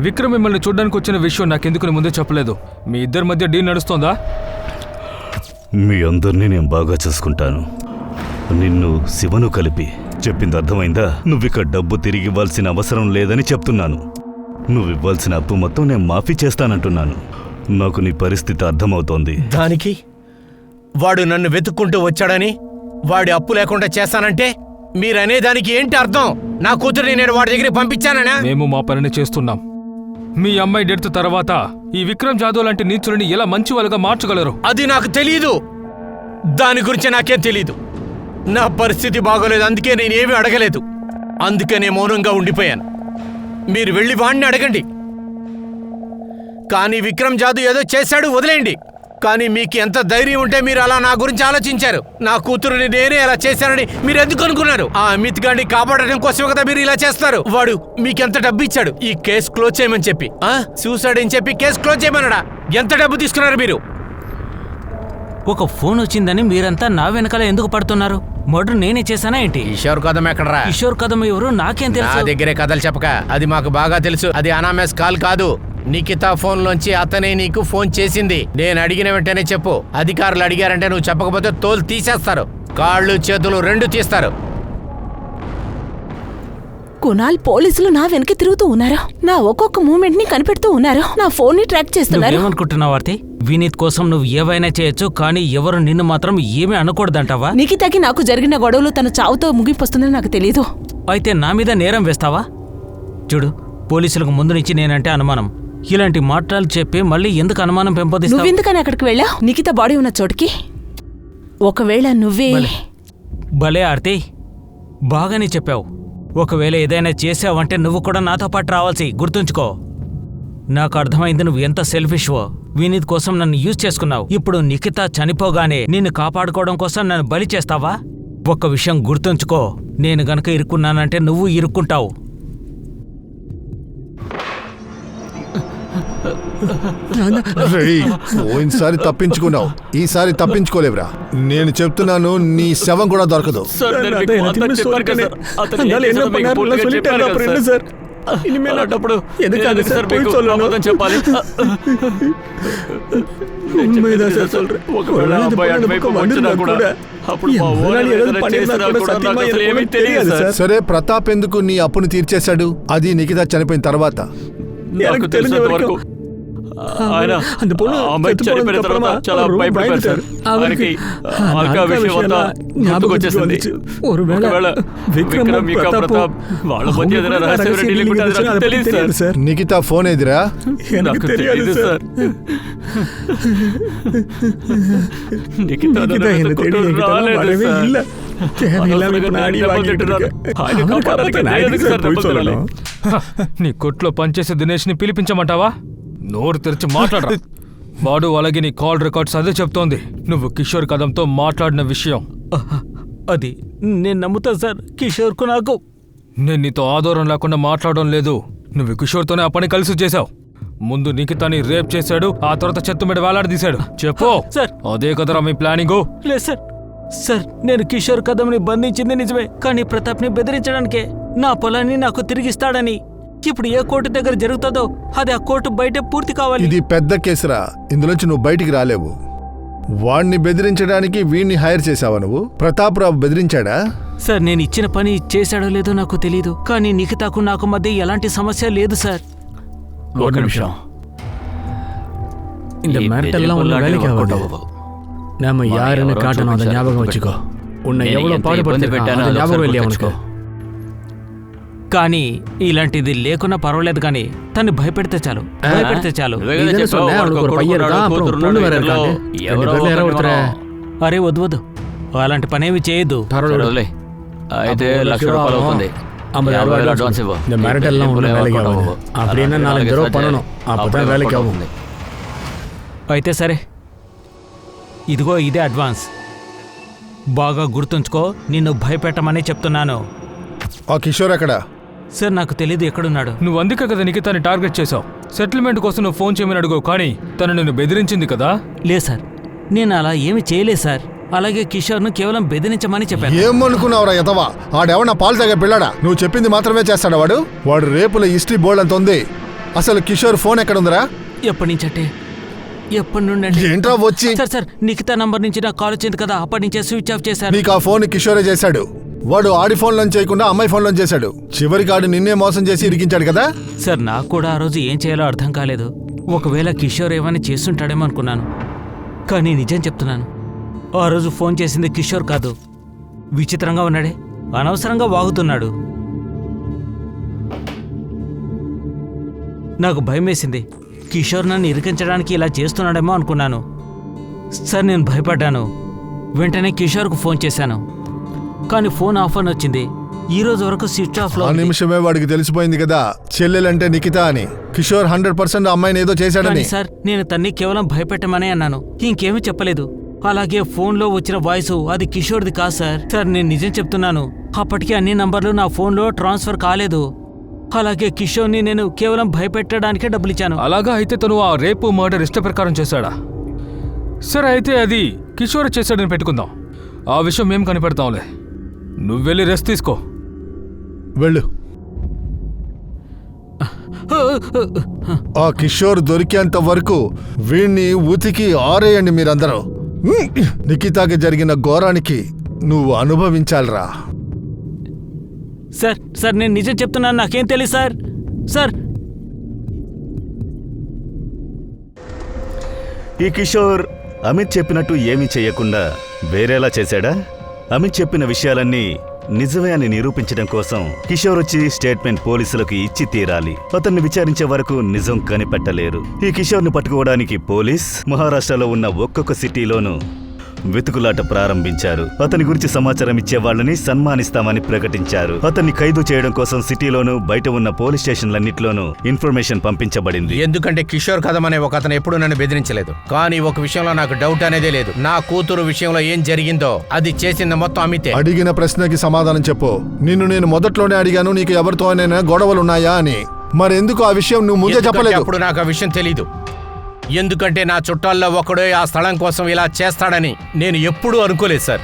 విక్రమ్ మిమ్మల్ని చూడడానికి వచ్చిన విషయం నాకెందుకు ముందే చెప్పలేదు. మీ ఇద్దరి మధ్య డీల్ నడుస్తోందా? మీ అందరినీ నేను బాగా చూసుకుంటాను, నిన్ను శివను కలిపి. చెప్పింది అర్థమైందా? నువ్విక్కడ డబ్బు తిరిగి ఇవ్వాల్సిన అవసరం లేదని చెప్తున్నాను. నువ్వివ్వాల్సిన అప్పు మొత్తం నేను మాఫీ చేస్తానంటున్నాను. నాకు నీ పరిస్థితి అర్థమవుతోంది. దానికి వాడు నన్ను వెతుక్కుంటూ వచ్చాడని, వాడి అప్పు లేకుండా చేస్తానంటే మీరనేదానికి ఏంటి అర్థం? నా కూతురిని నేను వాడి దగ్గరికి పంపించానా? మేము మా పనిని చేస్తున్నాం. మీ అమ్మాయి డెత్ తర్వాత ఈ విక్రమ్ జాదవ్ లాంటి నీచులని ఎలా మంచి వాళ్ళగా మార్చగలరు? అది నాకు తెలీదు. దాని గురించి నాకేం తెలీదు. నా పరిస్థితి బాగోలేదు, అందుకే నేనేమీ అడగలేదు. అందుకనే మౌనంగా ఉండిపోయాను. మీరు వెళ్ళి వాణ్ణి అడగండి. కానీ విక్రమ్ జాదవ్ ఏదో చేశాడు, వదిలేయండి. కానీ మీకు ఎంత ధైర్యం ఉంటే మీరు అలా నా గురించి ఆలోచించారు? నా కూతురుని నేనే అలా చేశానని మీరు ఎందుకు అనుకున్నారు? ఆ అమిత్ గారిని కాపాడడం కోసమే కదా మీరు ఇలా చేస్తారు. వాడు మీకెంత డబ్బు ఇచ్చాడు ఈ కేసు క్లోజ్ చేయమని చెప్పి? సూసైడ్ అని చెప్పి కేసు క్లోజ్ చేయమన్నాడా? ఎంత డబ్బు తీసుకున్నారు మీరు? ఒక ఫోన్ వచ్చిందని మీరంతా నా వెనకాల ఎందుకు పడుతున్నారు? మర్డర్ నేనే చేశానా ఏంటి? కిషోర్ కదం ఎక్కడరా? కిషోర్ కదం ఎవరు నాకేం నా తెలుసు? దగ్గరే కథలు చెప్పక, అది మాకు బాగా తెలుసు. అది అనామస్ కాల్ కాదు. నిఖితా ఫోన్ లోంచి అతనే నీకు ఫోన్ చేసింది. నేను అడిగిన వెంటనే చెప్పు. అధికారులు అడిగారంటే నువ్వు చెప్పకపోతే తోలు తీసేస్తారు, కాళ్ళు చేతులు రెండు తీస్తారు. కునాల్ పోలీసులు నా వెనక తిరుగుతూ ఉన్నారు. నా ఒక్కొక్క మూమెంట్ ని కనిపెడుతూ ఉన్నారు. నా ఫోన్ ని ట్రాక్ చేస్తున్నారు. నువ్వేమనుకుంటున్నావు ఆర్తి? వినీత్ కోసం నువ్వు ఏవైనా చేయొచ్చు, కానీ ఎవరు నిన్ను మాత్రం ఏమీ అనకూడదంటావా? నిఖితాకి నాకు జరిగిన గొడవలు తన చావుతో ముగిపోస్తుందని నాకు తెలీదు. అయితే నా మీద నేరం వేస్తావా? చూడు, పోలీసులకు ముందు నుంచి నేనంటే అనుమానం. ఇలాంటి మాటలు చెప్పి మళ్ళీ ఎందుకు అనుమానం పెంపొందిస్తావు? నువ్వెందుకని అక్కడికి వెళ్ళావు? నిఖిత బాడీ ఉన్న చోటికి. ఒకవేళ నువ్వే... భలే ఆర్తి, బాగానే చెప్పావు. ఒకవేళ ఏదైనా చేసావంటే నువ్వు కూడా నాతో పాటు రావాల్సి, గుర్తుంచుకో. నాకు అర్థమైంది నువ్వు ఎంత సెల్ఫిష్వో. వినీత్ కోసం నన్ను యూజ్ చేసుకున్నావు. ఇప్పుడు నిఖిత చనిపోగానే నిన్ను కాపాడుకోవడం కోసం నన్ను బలి చేస్తావా? ఒక్క విషయం గుర్తుంచుకో, నేను గనక ఇరుక్కున్నానంటే నువ్వు ఇరుక్కుంటావు. పోయినసారి తప్పించుకున్నావు, ఈసారి తప్పించుకోలేవురా. నేను చెప్తున్నాను, నీ శవం కూడా దొరకదు. సరే, ప్రతాప్ ఎందుకు నీ అప్పును తీర్చేశాడు? అది నిఖిత చనిపోయిన తర్వాత. నిఖిత ఫోన్ ఎదిరా? నీ కొట్లో పనిచేసే దినేష్ ని పిలిపించమంటావా? నోరు తెరిచి మాట్లాడరా. వాడు అలాగే నీ కాల్ రికార్డ్స్ అదే చెప్తోంది, నువ్వు కిషోర్ కదంతో మాట్లాడిన విషయం. అది నేను నమ్ముతా సార్. కిషోర్కు నాకు నేను నీతో ఆధారం లేకుండా మాట్లాడడం లేదు. నువ్వు కిషోర్తోనే ఆ పని కలిసి చేశావు. ముందు నిఖితాని రేప్ చేశాడు, ఆ తర్వాత చెత్త మీద వేలాడదీశాడు. చెప్పు సార్. అదే కదరా మీ ప్లానింగు? లేదు సార్. సార్, నేను కిషోర్ కదంని బంధించింది నిజమే, కానీ ప్రతాప్ని బెదిరించడానికే. నా పొలాన్ని నాకు తిరిగిస్తాడని. ఇప్పుడు ఏ కోర్టు దగ్గర జరుగుతుందో అది ఆ కోర్టు బయటే పూర్తి కావాలి. ఇది పెద్ద కేసురా, ఇందులోంచి నువ్వు బయటికి రాలేవు. వాణ్ణి బెదిరించడానికి వీణ్ణి హైర్ చేశావా నువ్వు? ప్రతాప్ రావు బెదిరించాడా? సార్, నేను ఇచ్చిన పని చేశాడో లేదో నాకు తెలీదు, కానీ నిఖితాకు నాకు మధ్య ఎలాంటి సమస్య లేదు సార్. ఒక నిమిషం. இந்த மிரட்டெல்லாம் ஒன்றும் வேலைக்கு ஆகாது. நாம யாருன்னு காட்டணும், அதை ஞாபகம் வச்சுக்கோ. உன்னை எவ்வளவு பாடுபடுத்திருக்கான் அது ஞாபகம் இல்லையா உனக்கு? కానీ ఇలాంటిది లేకున్నా పర్వాలేదు, కానీ తను భయపెడితే చాలు. అరే వద్దు వద్దు, అలాంటి పనేమి చేయొద్దు. అయితే ₹1,00,000 అవుతుంది. இந்த மிரட்டெல்லாம் ஒன்றும் வேலைக்கு ஆகாது. அப்படின்னா 4 தடவை பண்ணணும், அப்பதான் வேலைக்கு ஆகும். అయితే సరే, ఇదిగో ఇదే అడ్వాన్స్. బాగా గుర్తుంచుకో, నిన్ను భయపెట్టమని చెప్తున్నాను. ఆ కిషోర్ ఎక్కడ? సార్, నాకు తెలీదు ఎక్కడున్నాడు. నువ్వు అందుకే కదా నిఖితాని టార్గెట్ చేశావు. సెటిల్మెంట్ కోసం నువ్వు ఫోన్ చేయమని అడుగు, కానీ తను నిన్ను బెదిరించింది కదా? లేదు సార్, నేను అలా ఏమి చేయలేదు సార్. అలాగే కిషోర్ను కేవలం బెదిరించమని చెప్పాను. ఏమనుకున్నావురా ఎదవా? ఆడెవన్నా పాలు తాగే పిల్లడా? నువ్వు చెప్పింది మాత్రమే చేస్తాడా వాడు? వాడు రేపుల హిస్టరీ బోర్డు అంత ఉంది. అసలు కిషోర్ ఫోన్ ఎక్కడుందిరా? ఎప్పటి నుంచి అంటే? ఎప్పటి నుండి? ఏంట్రా వచ్చి? సార్, నిఖితా నంబర్ నుంచి నాకు కాల్ వచ్చింది కదా, అప్పటి నుంచే స్విచ్ ఆఫ్ చేశారు. నీకు ఆ ఫోన్ కిషోరే చేశాడు. వాడు ఆడి ఫోన్ లో చేయకుండా అమ్మాయి ఫోన్ లో చేశాడు. చివరికి ఆడు నిన్నే మోసం చేసి ఇరికించాడు కదా. సార్, నాకు కూడా ఆ రోజు ఏం చేయాలో అర్థం కాలేదు. ఒకవేళ కిషోర్ ఏమైనా చేస్తుంటాడేమో అనుకున్నాను, కానీ నిజం చెప్తున్నాను, ఆ రోజు ఫోన్ చేసింది కిషోర్ కాదు. విచిత్రంగా ఉన్నాడే, అనవసరంగా వాగుతున్నాడు. నాకు భయం వేసింది. కిషోర్ నన్ను ఇరికించడానికి ఇలా చేస్తున్నాడేమో అనుకున్నాను. సార్, నేను భయపడ్డాను. వెంటనే కిషోర్కు ఫోన్ చేశాను. కానీ ఫోన్ ఆఫ్ అని వచ్చింది. ఈ రోజు వరకు స్విచ్ ఆఫ్ లో ఆ ఉంది. నిమిషమే వాడికి తెలిసిపోయింది కదా చెల్లెలంటే నిఖిత అని. కిషోర్ 100% అమ్మాయిని ఏదో చేశాడని. కానీ సార్, నేను తన్ని కేవలం భయపెట్టమనే అన్నాను, ఇంకేమీ చెప్పలేదు. అలాగే ఫోన్లో వచ్చిన వాయిస్ అది కిషోర్ది కాదు సార్. సార్, నేను నిజం చెప్తున్నాను, అప్పటికి అన్ని నంబర్లు నా ఫోన్లో ట్రాన్స్ఫర్ కాలేదు. అలాగే కిషోర్ని నేను కేవలం భయపెట్టడానికే డబ్బులు ఇచ్చాను. అలాగా అయితే తను ఆ రేపు మర్డర్ ఇష్ట ప్రకారం చేశాడా? సరే, అయితే అది కిషోర్ చేశాడని పెట్టుకుందాం. ఆ విషయం మేము కనిపెడతాంలే. నువ్వు వెళ్ళి రెస్ట్ తీసుకో. వెళ్ళు. ఆ కిషోర్ దొరికేంత వరకు వీణ్ణి ఉతికి ఆరేయండి మీరందరూ. నిఖితాకి జరిగిన ఘోరానికి నువ్వు అనుభవించాలిరా. సార్ సార్, నేను నిజం చెప్తున్నాను, నాకేం తెలియదు సార్. సార్, ఈ కిషోర్ అమిత్ చెప్పినట్టు ఏమీ చేయకుండా వేరేలా చేశాడా? అమిత్ చెప్పిన విషయాలన్నీ నిజమే అని నిరూపించడం కోసం కిషోర్ వచ్చి స్టేట్మెంట్ పోలీసులకు ఇచ్చి తీరాలి. అతన్ని విచారించే వరకు నిజం కనిపెట్టలేరు. ఈ కిషోర్ని పట్టుకోవడానికి పోలీస్ మహారాష్ట్రలో ఉన్న ఒక్కొక్క సిటీలోనూ వెతుకులాట ప్రారంభించారు. అతని గురించి సమాచారం ఇచ్చే వాళ్ళని సన్మానిస్తామని ప్రకటించారు. అతన్ని ఖైదు చేయడం కోసం సిటీలోనూ బయట ఉన్న పోలీస్ స్టేషన్లన్నిట్లోనూ ఇన్ఫర్మేషన్ పంపించబడింది. ఎందుకంటే కిషోర్ కథం అనే ఒక అతను ఎప్పుడూ నన్ను బెదిరించలేదు. కానీ ఒక విషయంలో నాకు డౌట్ అనేదే లేదు. నా కూతురు విషయంలో ఏం జరిగిందో అది చేసింది మొత్తం అమితే. అడిగిన ప్రశ్నకి సమాధానం చెప్పు. నిన్ను నేను మొదట్లోనే అడిగాను నీకు ఎవరితోనైనా గొడవలున్నాయా అని. మరెందుకు ఆ విషయం నువ్వు ముందే చెప్పలేదు? అప్పుడు నాకు ఆ విషయం తెలీదు. ఎందుకంటే నా చుట్టాల్లో ఒకడే ఆ స్థలం కోసం ఇలా చేస్తాడని నేను ఎప్పుడూ అనుకోలేదు సార్.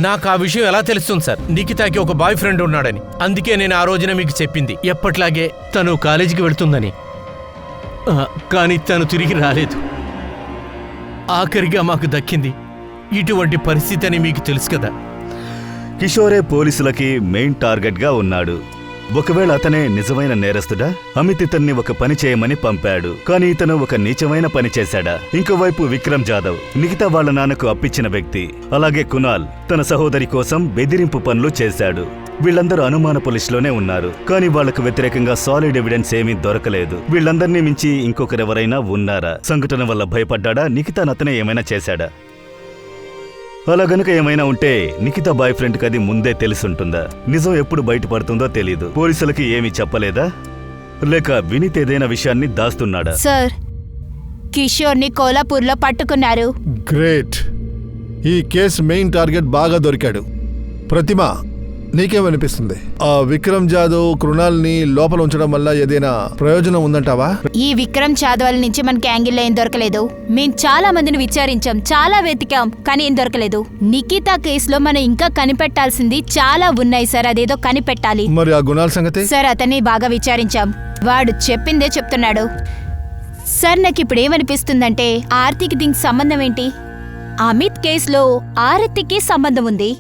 నాకు ఆ విషయం ఎలా తెలుస్తుంది సార్? నిఖితాకి ఒక బాయ్ ఫ్రెండ్ ఉన్నాడని. అందుకే నేను ఆ రోజున మీకు చెప్పింది, ఎప్పట్లాగే తను కాలేజీకి వెళ్తుందని. కానీ తను తిరిగి రాలేదు. ఆఖరిగా మాకు దక్కింది ఇటువంటి పరిస్థితి అని మీకు తెలుసు కదా. కిషోరే పోలీసులకి మెయిన్ టార్గెట్గా ఉన్నాడు. ఒకవేళ అతనే నిజమైన నేరస్తుడా? అమిత్ ఇతన్ని ఒక పని చేయమని పంపాడు, కానీ ఇతను ఒక నీచమైన పని చేశాడా? ఇంకోవైపు విక్రమ్ జాదవ్ నిఖితా వాళ్ళ నాన్నకు అప్పిచ్చిన వ్యక్తి. అలాగే కునాల్ తన సహోదరి కోసం బెదిరింపు పనులు చేశాడు. వీళ్ళందరూ అనుమానపు లిస్టులోనే ఉన్నారు, కానీ వాళ్లకు వ్యతిరేకంగా సాలిడ్ ఎవిడెన్స్ ఏమీ దొరకలేదు. వీళ్ళందరినీ మించి ఇంకొకరెవరైనా ఉన్నారా? సంఘటన వల్ల భయపడ్డా? నిఖితాను అతనే ఏమైనా చేశాడా? అలా గనుక ఏమైనా ఉంటే నిఖితా బాయ్ ఫ్రెండ్కి అది ముందే తెలుసుంటుందా? నిజం ఎప్పుడు బయటపడుతుందో తెలీదు. పోలీసులకి ఏమీ చెప్పలేదా? లేక వినీత్ ఏదైనా విషయాన్ని దాస్తున్నాడా? సార్, కిషోర్ని కోలాపూర్లో పట్టుకున్నారు. గ్రేట్. ఈ కేసు మెయిన్ టార్గెట్ బాగా దొరికాడు. ప్రతిమ, నీకేమనిపిస్తుంది? ఆ విక్రమ్ జాదవ్ కృణాల్ని లోపల ఉంచడం వల్ల ఏదైనా ప్రయోజనం ఉందంటావా? ఈ విక్రమ్ జాదవ్ నుంచి మనకి యాంగిల్లో ఏం దొరకలేదు. మేం చాలా మందిని విచారించాం, చాలా వెతికాం, కానీ ఏం దొరకలేదు. నిఖితా కేసులో మనం ఇంకా కనిపెట్టాల్సింది చాలా ఉన్నాయి సార్. అదేదో కనిపెట్టాలి. మరి ఆ గుణాల సంగతి? సార్, అతన్ని బాగా విచారించాం, వాడు చెప్పిందే చెప్తున్నాడు. సార్, నాకు ఇప్పుడు ఏమనిపిస్తుందంటే ఆర్తికి దీనికి సంబంధం ఏంటి? అమిత్ కేసులో ఆరతికి సంబంధం ఉంది.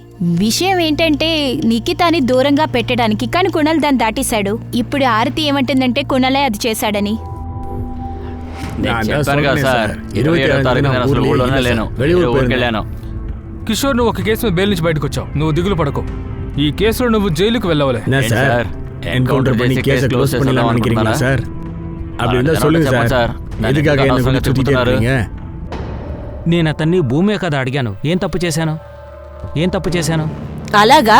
విషయం ఏంటంటే నిఖితాని దూరంగా పెట్టడానికి, కానీ కుణాల్ దాన్ని దాటేశాడు. ఇప్పుడు ఆరతి ఏమంటుందంటే కుణాలే అది చేశాడని. కిషోర్, నువ్వు ఒక కేసు మీద బెయిల్ నుంచి బయటకు వచ్చావు. నువ్వు దిగులు పడకు. ఈ కేసులో నువ్వు జైలుకు వెళ్ళవలే. என்கவுண்டர் பண்ணி கேஸை க்ளோஸ் பண்ணலாம்னு நினைக்கிறீங்களா சார்? அப்படி இருந்தா சொல்லுங்க சார். எதுக்காக என்ன கொஞ்சம் சுத்திட்டே இருக்கீங்க? నేను అతన్ని భూమే కదా అడిగాను. ఏం తప్పు చేశాను? అలాగా?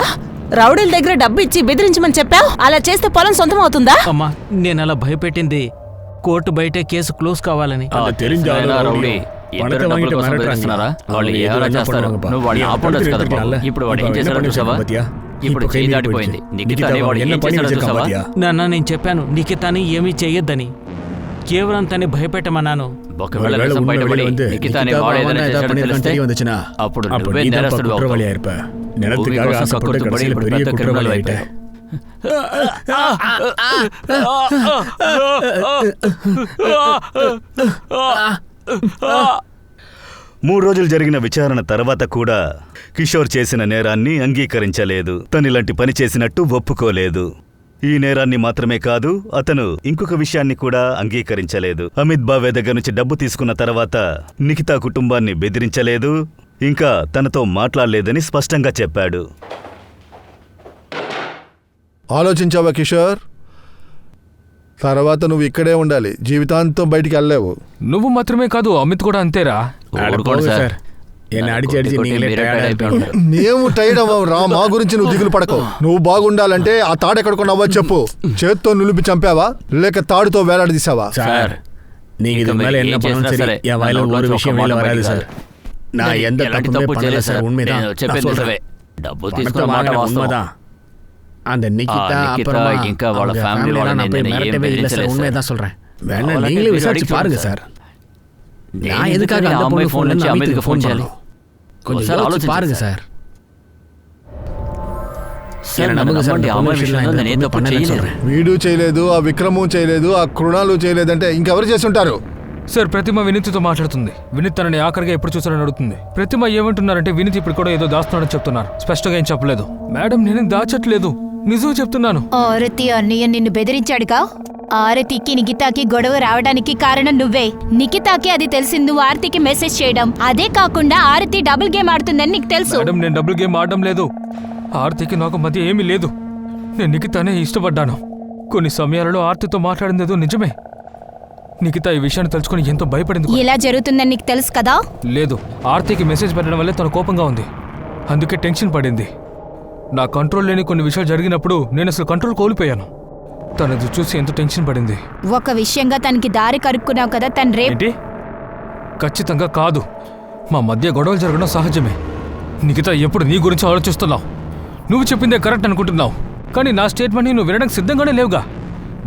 రౌడీల దగ్గర డబ్బు ఇచ్చి బెదిరించమని చెప్పావు. అలా చేస్తే పొలం సొంతం అవుతుందా? అమ్మా, నేను అలా భయపెట్టింది కోర్టు బయటే కేసు క్లోజ్ కావాలని. నాన్న, నేను చెప్పాను నిఖితాని ఏమీ చెయ్యొద్దని. కేవలం తన్ని భయపెట్టమన్నాను. మూడు రోజులు జరిగిన విచారణ తర్వాత కూడా కిషోర్ చేసిన నేరాన్ని అంగీకరించలేదు. తనిలాంటి పని చేసినట్టు ఒప్పుకోలేదు. ఈ నేరాన్ని మాత్రమే కాదు, అతను ఇంకొక విషయాన్ని కూడా అంగీకరించలేదు. అమిత్ బావే దగ్గర నుంచి డబ్బు తీసుకున్న తర్వాత నిఖితా కుటుంబాన్ని బెదిరించలేదు, ఇంకా తనతో మాట్లాడలేదని స్పష్టంగా చెప్పాడు. ఆలోచించావా కిషోర్? తర్వాత నువ్వు ఇక్కడే ఉండాలి, జీవితాంతం బయటికి వెళ్ళలేవు. నువ్వు మాత్రమే కాదు, అమిత్ కూడా అంతేరా. సార్, మేము టైర్డ్ అవ్వవు రా, మా గురించి నువ్వు దిగులు పడకు. నువ్వు బాగుండాలంటే ఆ తాడు ఎక్కడ కొన్నావో చెప్పు. చేత్తో నులిపి చంపావా లేక తాడుతో వేలాడదీసావా? சார் நீங்க இது மேல என்ன பண்ணணும் சரி என் வாயில ஒரு விஷயம் மேல வராது சார். நான் எந்த தப்பு பண்ணல சார். உண்மைதான் చెప్పేది. డబ్బు తీసుకున్న మాట వాస్తవం. அந்த நிகிதா அப்புறம் ఇంకా వాళ్ళ ఫ్యామిలీ వాళ్ళని மிரட்டவே இல்லை சார். உண்மைதான் சொல்றேன். வேணா நீங்களே விசாரிச்சு பாருங்க சார். நான் எதுக்காக அந்த அம்மாய் ஃபோன்ல இருந்து அமித்துக்கு ஃபோன் చేయాలి? కొంచెం ఆలోచించి పారుங்க సార్. సార్ నమ్మకండి అమ్మాయి విషయంలో నేను ఏం తప్పు చేయలేదు. వీడు చేయలేదు, ఆ విక్రము చేయలేదు, ఆ కృణాలు చేయలేదంటే ఇంకెవరు చేస్తుంటారు? సార్ ప్రతిమ వినీత్తో మాట్లాడుతుంది. వినీత్ తనని ఆఖరిగా ఎప్పుడు చూసారని అడుగుతుంది. ప్రతిమ ఏమంటున్నారంటే వినీత్ ఇప్పుడు కూడా ఏదో దాస్తున్నాడని చెప్తున్నారు. స్పష్టంగా ఏం చెప్పలేదు. మేడం నేనేం దాచట్లేదు, నిజం చెప్తున్నాను. ఆరతి అన్నయ్య నిన్ను బెదిరించాడుగా. ఆరతికి నిఖితాకి గొడవ రావడానికి కారణం నువ్వే. నిఖితాకి అది తెలిసింది నువ్వు ఆరతికి మెసేజ్ చేయడం. అదే కాకుండా ఆరతి డబుల్ గేమ్ ఆడుతుందని నీకు తెలుసు. మేడం నేను డబుల్ గేమ్ ఆడడం లేదు. ఆరతికి నాకు మధ్య ఏమీ లేదు. నేను నిఖితానే ఇష్టపడ్డాను. కొన్ని సమయాలలో ఆరతితో మాట్లాడిందేదో నిజమే. నిఖిత ఈ విషయాన్ని తెలుసుకుని ఎంతో భయపడింది. ఇలా జరుగుతుందని నీకు తెలుసు కదా. లేదు, ఆర్తికి మెసేజ్ పెట్టడం వల్లే తన కోపంగా ఉంది. అందుకే టెన్షన్ పడింది. నా కంట్రోల్ లేని కొన్ని విషయాలు జరిగినప్పుడు నేను అసలు కంట్రోల్ కోల్పోయాను. తనది చూసి ఎంతో టెన్షన్ పడింది. ఒక విషయంగా తనకి దారి కరుక్కున్నావు కదా. తను ఏంటి? ఖచ్చితంగా కాదు. మా మధ్య గొడవలు జరగడం సహజమే. నిఖిత ఎప్పుడు నీ గురించి ఆలోచిస్తున్నావు. నువ్వు చెప్పిందే కరెక్ట్ అనుకుంటున్నావు, కానీ నా స్టేట్మెంట్ని నువ్వు వినడానికి సిద్ధంగానే లేవుగా.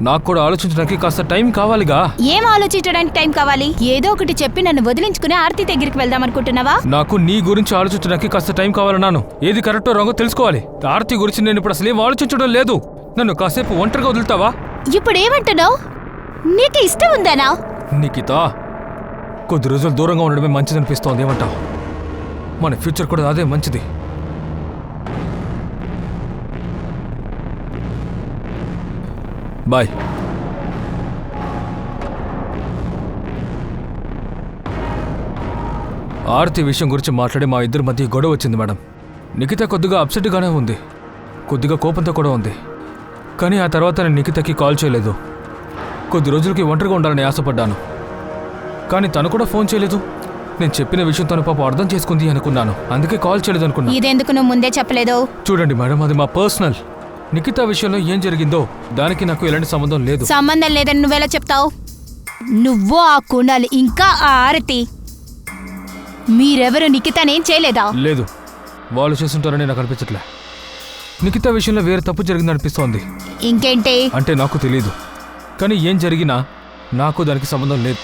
నాకు కూడా ఆలోచించడానికి కాస్త టైం కావాలిగా. ఏం ఆలోచించడానికి టైం కావాలి? ఏదో ఒకటి చెప్పి నన్ను వదిలించుకుని ఆర్తి దగ్గరికి వెళ్దాం అనుకుంటున్నావా? నాకు నీ గురించి ఆలోచించడానికి కాస్త టైం కావాలన్నాను. ఏది కరెక్టో రాంగో తెలుసుకోవాలి. ఆర్తి గురించి నేను ఇప్పుడు అసలు ఏం ఆలోచించడం లేదు. నన్ను కాసేపు ఒంటరిగా వదులుతావా? ఇప్పుడు ఏమంటున్నావు? నీకు ఇష్టం ఉందనా? నిఖిత కొద్ది రోజులు దూరంగా ఉండడమే మంచిదనిపిస్తోంది. ఏమంటావు? మన ఫ్యూచర్ కూడా అదే మంచిది. బాయ్. ఆర్తి విషయం గురించి మాట్లాడి మా ఇద్దరి మధ్య గొడవ వచ్చింది మేడం. నిఖిత కొద్దిగా అప్సెట్గానే ఉంది, కొద్దిగా కోపంతో కూడా ఉంది. కానీ ఆ తర్వాత నేను నిఖితకి కాల్ చేయలేదు. కొద్ది రోజులకి ఒంటరిగా ఉండాలని ఆశపడ్డాను, కానీ తను కూడా ఫోన్ చేయలేదు. నేను చెప్పిన విషయం తను పాప అర్థం చేసుకుంది అనుకున్నాను, అందుకే కాల్ చేయలేదు అనుకున్నాను. ఇదెందుకు నువ్వు ముందే చెప్పలేదు? చూడండి మేడం, అది మా పర్సనల్. నిఖిత విషయంలో ఏం జరిగిందో దానికి నాకు ఎలాంటి సంబంధం లేదు. సంబంధం లేదని నువ్వెలా చెప్తావు? నువ్వు, ఆ కుణాలు, ఇంకా ఆ ఆరతి, మీరెవరు నిఖితనేం చేయలేదా? లేదు, వాళ్ళు చేస్తుంటారని నాకు అనిపించట్లే. నిఖిత విషయంలో వేరే తప్పు జరిగిందనిపిస్తోంది. ఇంకేంటి అంటే నాకు తెలీదు, కానీ ఏం జరిగినా నాకు దానికి సంబంధం లేదు.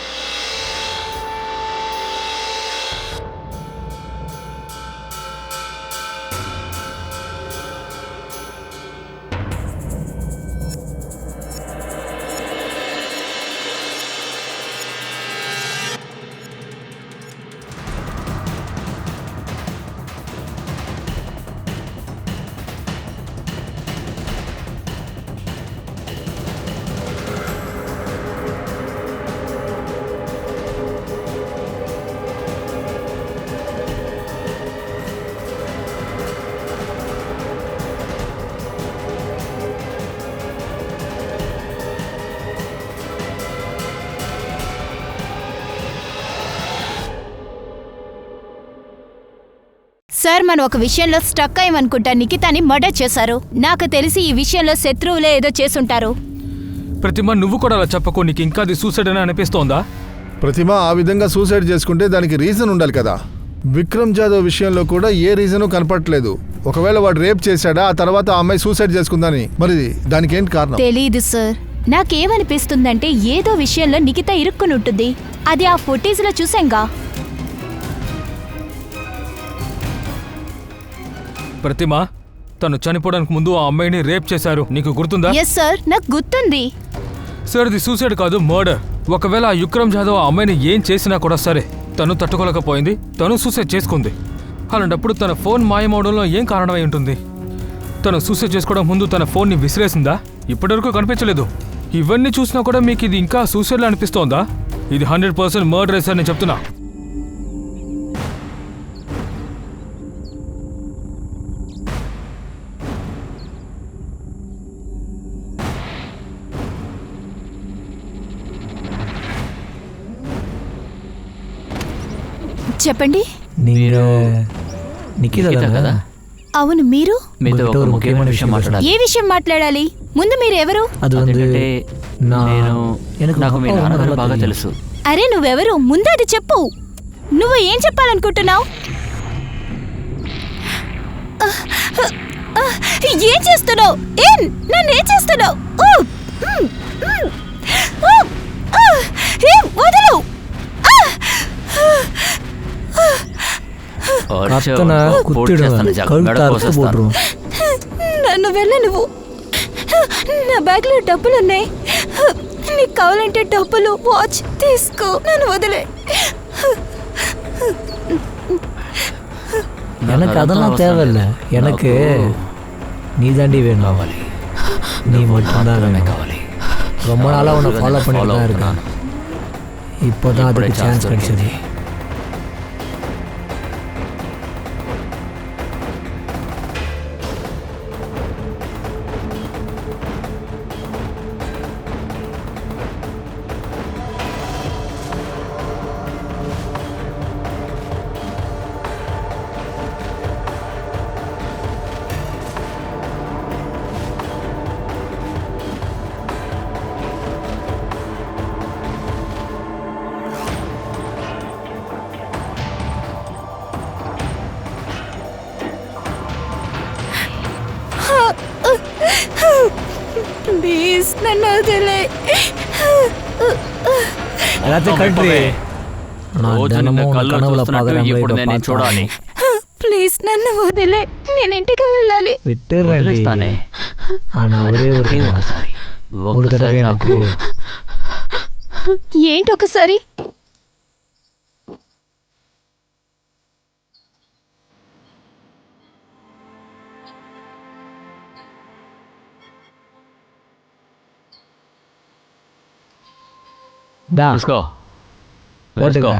సార్, మనం ఒక విషయంలో స్టక్ అయ్యమనుకుంటా. నిఖితాని మర్డర్ చేశారు. నాకు తెలిసి ఈ విషయంలో శత్రువులే ఏదో చేసుంటారు. ప్రతిమ, నువ్వు కూడా అలా చెప్పకు. నీకు ఇంకా అది సూసైడ్ అని అనిపిస్తోందా? ప్రతిమ ఆ విధంగా సూసైడ్ చేసుకుంటే దానికి రీజన్ ఉండాలి కదా. విక్రమ్ జాదవ్ విషయంలో కూడా ఏ రీజను కనపడట్లేదు. ఒకవేళ వాడు రేప్ చేశాడా, ఆ తర్వాత ఆ అమ్మాయి సూసైడ్ చేసుకుందని, మరి దానికి ఏంటి కారణం? తెలీదు సార్. నాకేమనిపిస్తుందంటే ఏదో విషయంలో నిఖిత ఇరుక్కుని ఉంటుంది. అది ఆ ఫుటేజ్ లో చూసాంగా. ప్రతిమ, తను చనిపోవడానికి ముందు ఆ అమ్మాయిని రేప్ చేశారు, నీకు గుర్తుందా? ఎస్ సార్, నాకు గుర్తుంది. సార్, ఇది సూసైడ్ కాదు, మర్డర్. ఒకవేళ ఆ విక్రమ్ జాదవ్ ఆ అమ్మాయిని ఏం చేసినా కూడా సరే, తను తట్టుకోలేకపోయింది, తను సూసైడ్ చేసుకుంది. అలాంటప్పుడు తన ఫోన్ మాయమవడంలో ఏం కారణమై ఉంటుంది? తను సూసైడ్ చేసుకోవడం ముందు తన ఫోన్ని విసిరేసిందా? ఇప్పటివరకు కనిపించలేదు. ఇవన్నీ చూసినా కూడా మీకు ఇది ఇంకా సూసైడ్లా అనిపిస్తోందా? ఇది 100% మర్డర్ సార్, నేను చెప్తున్నా. చెప్పండి. మీరు నిఖిత కదా? అవును, మీరు మీతో ఒక ముఖ్యమైన విషయం మాట్లాడాలి. ఏ విషయం మాట్లాడాలి? ముందు మీరు ఎవరు? అదేంటంటే నాకు మీ నాన్నగారు బాగా తెలుసు. అరే నువ్వెవరు? ముందు అది చెప్పు. నువ్వు ఏం చెప్పాలనుకుంటున్నావు? ఏం చేస్తున్నావు? నన్ను ఏం చేస్తున్నావు? వదలు! నన్ను వెళ్ళ నువ్వు. నా బ్యాగ్ లో డబ్బులున్నాయి. నీకు కావాలంటే డబ్బులు, వాచ్ తీసుకో. నన్ను వదిలే. எனக்கு அதெல்லாம் தேவையில்லை. எனக்கு நீ தாண்டி வேணும். நீ மட்டும்தான் வேணும். ரொம்ப நாளாக உன்னை ஃபாலோ பண்ணிட்டு தான் இருக்கேன். இப்போ தான் அதுக்கு சான்ஸ் கிடைச்சது. ప్లీజ్ నన్ను వదిలే. చూడాలి. ప్లీజ్ నన్ను వదిలే. నేను ఇంటికి వెళ్ళాలి. ఏంటి ఒకసారి? Let's go. Let's go.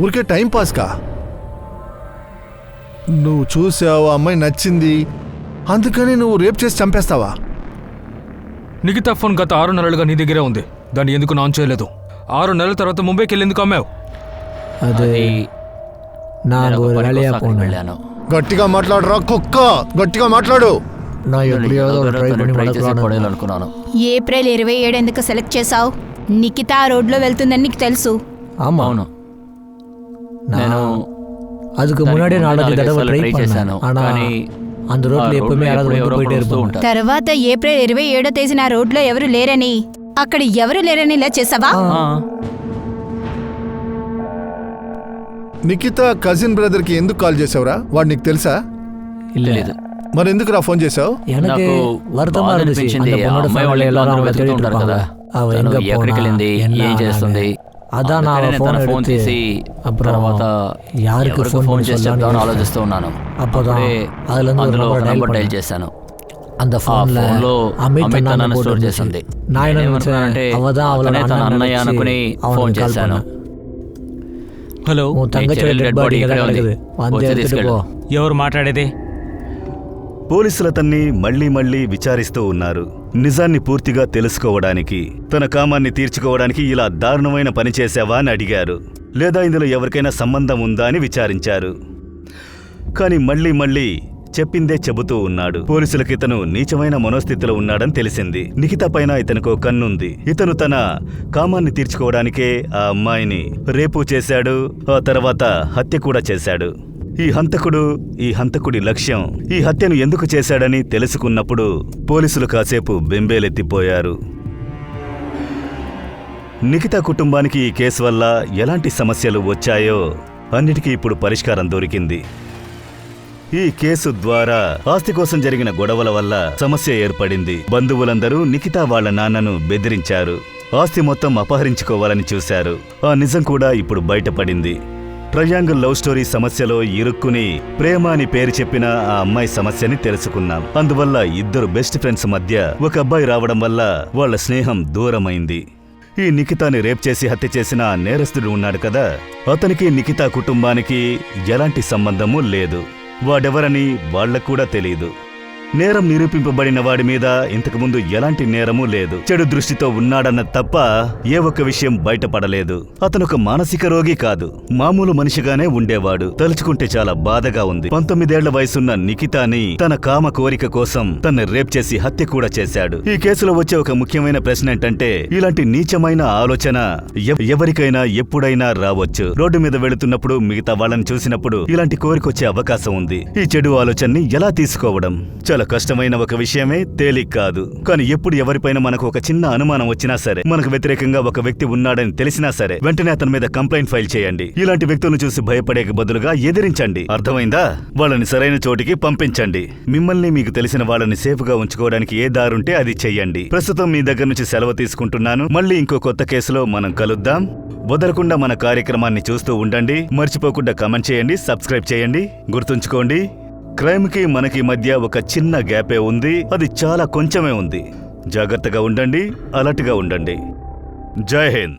ఊరికే టైం పాస్కా? నువ్వు చూసావు, అమ్మాయి నచ్చింది, అందుకని నువ్వు రేప్ చేసి చంపేస్తావా? నిఖిత ఫోన్ గత 6 నెలలుగా నీ దగ్గరే ఉంది. దాన్ని ఎందుకు ఆన్ చేయలేదు? 6 నెలల తర్వాత ముంబైకి వెళ్ళి ఎందుకు అమ్మావు? వెళ్ళాను. గట్టిగా మాట్లాడరా కుక్క, గట్టిగా మాట్లాడు. అనుకున్నాను. ఏప్రిల్ 27 ఎందుకు సెలెక్ట్ చేసావు? నిఖిత ఆ రోడ్లో వెళ్తుందని నీకు తెలుసు. అవును. నేను அதுக்கு முன்னாடி 4 தடவை ட்ரை பண்ணேன். ஆனா அந்த ரோட்ல எப்பவுமே யாராவது வந்து போயிட்டே இருப்பாங்க. తర్వాత ఏప్రిల్ 27వ తేదీన ఆ రోడ్లో ఎవరు లేరని, అక్కడ ఎవరు లేరని ఇలా చేసావా? నిఖిత కజిన్ బ్రదర్ కి ఎందుకు కాల్ చేసావురా? వాడు నీకు తెలుసా? లేదు. మరి ఎందుకు రా ఫోన్ చేసావు? எனக்கு வருத்தமா இருந்துச்சு. அந்த பொண்ணோட ஃபேமிலி எல்லாரும் அவளை தேடிட்டு இருக்காங்க. அவ எங்க ఎక్కడికి వెళ్ళింది, ఏం చేస్తుంది? అதான் நான் ఫోన్ తీసి తర్వాత யாருக்கு ఫోన్ చేసి చెప్తామని ఆలోచిస్తూ ఉన్నాను. அப்பதான் అందులో ఒక నంబర్ డైల్ చేశాను. அந்த ఫోన్లో అమిత్ నన్ను స్టోర్ చేసింది. நான் ఏమనుకున్నానంటే అవదా తన అన్నయ్య అనుకుని ఫోన్ చేశాను. హలో, డెడ్ బాడీ ఇక్కడే ఉంది, వచ్చి తీసుకెళ్ళు. ఎవరు మాట్లాడేది? పోలీసులు అతన్ని మళ్లీ మళ్లీ విచారిస్తూ ఉన్నారు. నిజాన్ని పూర్తిగా తెలుసుకోవడానికి, తన కామాన్ని తీర్చుకోవడానికి ఇలా దారుణమైన పని చేశావా అని అడిగారు. లేదా ఇందులో ఎవరికైనా సంబంధం ఉందా అని విచారించారు. కానీ మళ్లీ మళ్లీ చెప్పిందే చెబుతూ ఉన్నాడు. పోలీసులకు ఇతను నీచమైన మనోస్థితిలో ఉన్నాడని తెలిసింది. నిఖిత పైన ఇతనికి కన్నుంది. ఇతను తన కామాన్ని తీర్చుకోవడానికే ఆ అమ్మాయిని రేపు చేశాడు. ఆ తర్వాత హత్య కూడా చేశాడు. ఈ హంతకుడి లక్ష్యం ఈ హత్యను ఎందుకు చేశాడని తెలుసుకున్నప్పుడు పోలీసులు కాసేపు బెంబేలెత్తిపోయారు. నిఖిత కుటుంబానికి ఈ కేసు వల్ల ఎలాంటి సమస్యలు వచ్చాయో అన్నిటికీ ఇప్పుడు పరిష్కారం దొరికింది. ఈ కేసు ద్వారా ఆస్తి కోసం జరిగిన గొడవల వల్ల సమస్య ఏర్పడింది. బంధువులందరూ నిఖిత వాళ్ళ నాన్నను బెదిరించారు. ఆస్తి మొత్తం అపహరించుకోవాలని చూశారు. ఆ నిజం కూడా ఇప్పుడు బయటపడింది. ట్రయాంగిల్ లవ్ స్టోరీ సమస్యలో ఇరుక్కుని ప్రేమ అని పేరు చెప్పిన ఆ అమ్మాయి సమస్యని తెలుసుకున్నాం. అందువల్ల ఇద్దరు బెస్ట్ ఫ్రెండ్స్ మధ్య ఒక అబ్బాయి రావడం వల్ల వాళ్ళ స్నేహం దూరమైంది. ఈ నిఖితాని రేప్ చేసి హత్య చేసిన ఆ నేరస్తుడు ఉన్నాడు కదా, అతనికి నిఖితా కుటుంబానికి ఎలాంటి సంబంధమూ లేదు. వాడెవరని వాళ్లకు కూడా తెలీదు. నేరం నిరూపింపబడిన వాడి మీద ఇంతకుముందు ఎలాంటి నేరమూ లేదు. చెడు దృష్టితో ఉన్నాడన్న తప్ప ఏ ఒక్క విషయం బయటపడలేదు. అతనొక మానసిక రోగి కాదు, మామూలు మనిషిగానే ఉండేవాడు. తలుచుకుంటే చాలా బాధగా ఉంది. 19 ఏళ్ల వయసున్న నిఖితాని తన కామ కోరిక కోసం తన్ని రేప్ చేసి హత్య కూడా చేశాడు. ఈ కేసులో వచ్చే ఒక ముఖ్యమైన ప్రశ్న ఏంటంటే, ఇలాంటి నీచమైన ఆలోచన ఎవరికైనా ఎప్పుడైనా రావచ్చు. రోడ్డు మీద వెళుతున్నప్పుడు మిగతా వాళ్ళని చూసినప్పుడు ఇలాంటి కోరికొచ్చే అవకాశం ఉంది. ఈ చెడు ఆలోచనని ఎలా తీసుకోవడం చాలా కష్టమైన ఒక విషయమే, తేలిక కాదు. కానీ ఎప్పుడు ఎవరిపైన మనకు ఒక చిన్న అనుమానం వచ్చినా సరే, మనకు వ్యతిరేకంగా ఒక వ్యక్తి ఉన్నాడని తెలిసినా సరే, వెంటనే అతని మీద కంప్లైంట్ ఫైల్ చేయండి. ఇలాంటి వ్యక్తులను చూసి భయపడే బదులుగా ఎదిరించండి. అర్థమైందా? వాళ్ళని సరైన చోటికి పంపించండి. మిమ్మల్ని, మీకు తెలిసిన వాళ్ళని సేఫ్ గా ఉంచుకోవడానికి ఏ దారుంటే అది చెయ్యండి. ప్రస్తుతం మీ దగ్గర నుంచి సెలవు తీసుకుంటున్నాను. మళ్ళీ ఇంకో కొత్త కేసులో మనం కలుద్దాం. వదలకుండా మన కార్యక్రమాన్ని చూస్తూ ఉండండి. మర్చిపోకుండా కామెంట్ చేయండి, సబ్స్క్రైబ్ చేయండి. గుర్తుంచుకోండి, క్రైమ్ కి మనకి మధ్య ఒక చిన్న గ్యాపే ఉంది. అది చాలా కొంచెమే ఉంది. జాగ్రత్తగా ఉండండి, అలర్ట్ గా ఉండండి. జై హింద్.